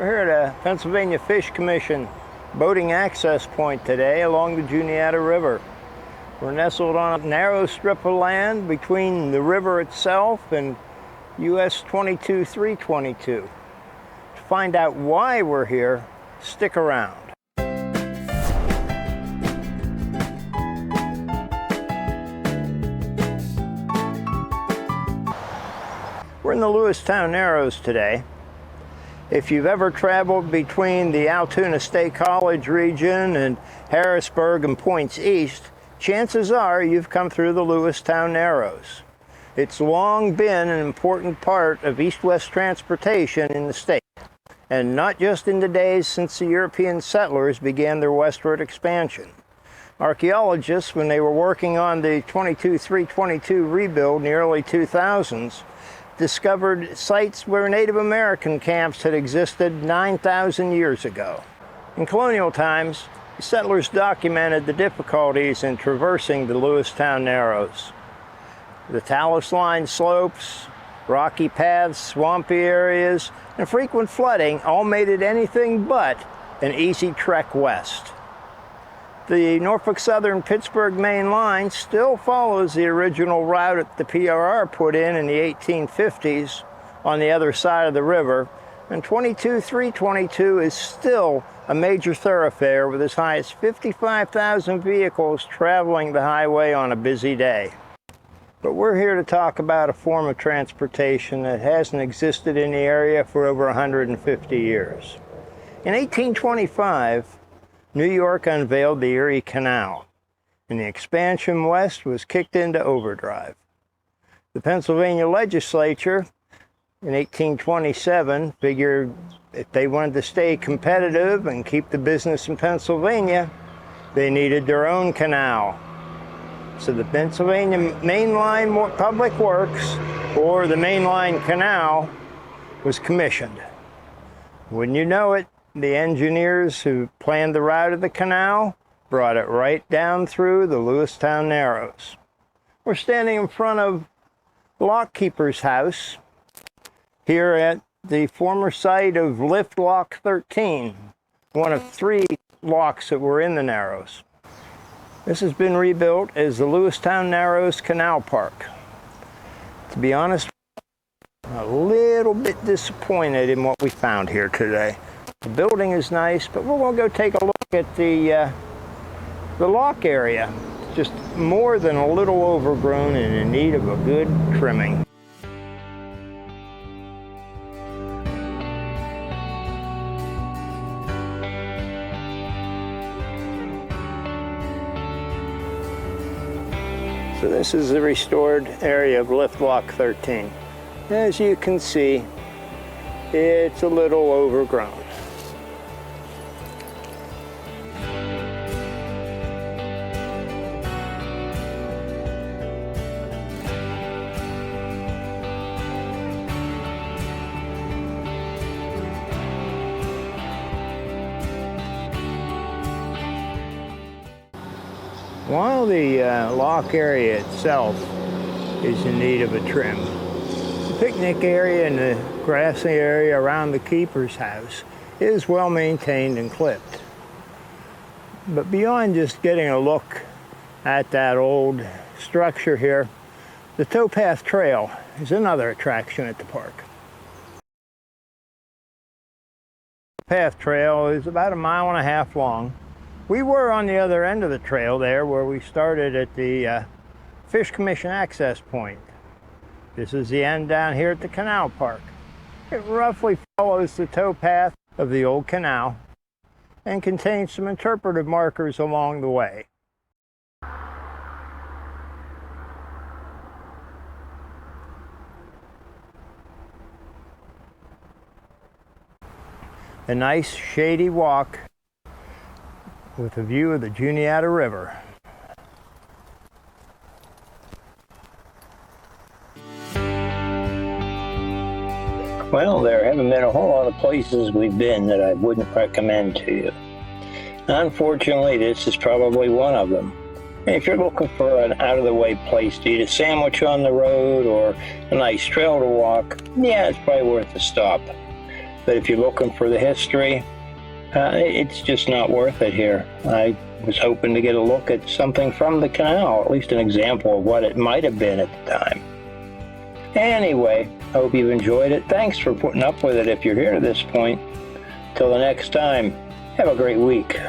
We're here at a Pennsylvania Fish Commission boating access point today along the Juniata River. We're nestled on a narrow strip of land between the river itself and US 22-322. To find out why we're here, stick around. We're in the Lewistown Narrows today. If you've ever traveled between the Altoona State College region and Harrisburg and points east, chances are you've come through the Lewistown Narrows. It's long been an important part of east-west transportation in the state, and not just in the days since the European settlers began their westward expansion. Archaeologists, when they were working on the 22-322 rebuild in the early 2000s, discovered sites where Native American camps had existed 9,000 years ago. In colonial times, the settlers documented the difficulties in traversing the Lewistown Narrows. The talus-lined slopes, rocky paths, swampy areas, and frequent flooding all made it anything but an easy trek west. The Norfolk Southern Pittsburgh Main Line still follows the original route that the PRR put in the 1850s on the other side of the river, and 22-322 is still a major thoroughfare with as high as 55,000 vehicles traveling the highway on a busy day. But we're here to talk about a form of transportation that hasn't existed in the area for over 150 years. In 1825, New York unveiled the Erie Canal, and the expansion west was kicked into overdrive. The Pennsylvania legislature in 1827 figured if they wanted to stay competitive and keep the business in Pennsylvania, they needed their own canal. So the Pennsylvania Mainline Public Works, or the Mainline Canal, was commissioned. Wouldn't you know it, the engineers who planned the route of the canal brought it right down through the Lewistown Narrows. We're standing in front of the lockkeeper's house here at the former site of Lift Lock 13, one of 3 locks that were in the Narrows. This has been rebuilt as the Lewistown Narrows Canal Park. To be honest, I'm a little bit disappointed in what we found here today. The building is nice, but we're going to go take a look at the lock area. Just more than a little overgrown and in need of a good trimming. So this is the restored area of Lift Lock 13. As you can see, it's a little overgrown. While the lock area itself is in need of a trim, the picnic area and the grassy area around the keeper's house is well maintained and clipped. But beyond just getting a look at that old structure here, the towpath trail is another attraction at the park. The towpath trail is about 1.5 miles long. We were on the other end of the trail there where we started at the Fish Commission access point. This is the end down here at the canal park. It roughly follows the towpath of the old canal and contains some interpretive markers along the way. A nice shady walk with a view of the Juniata River. Well, there haven't been a whole lot of places we've been that I wouldn't recommend to you. Unfortunately, this is probably one of them. And if you're looking for an out-of-the-way place to eat a sandwich on the road or a nice trail to walk, yeah, it's probably worth a stop. But if you're looking for the history, it's just not worth it here. I was hoping to get a look at something from the canal, at least an example of what it might have been at the time. Anyway, hope you've enjoyed it. Thanks for putting up with it if you're here to this point. Till the next time, have a great week.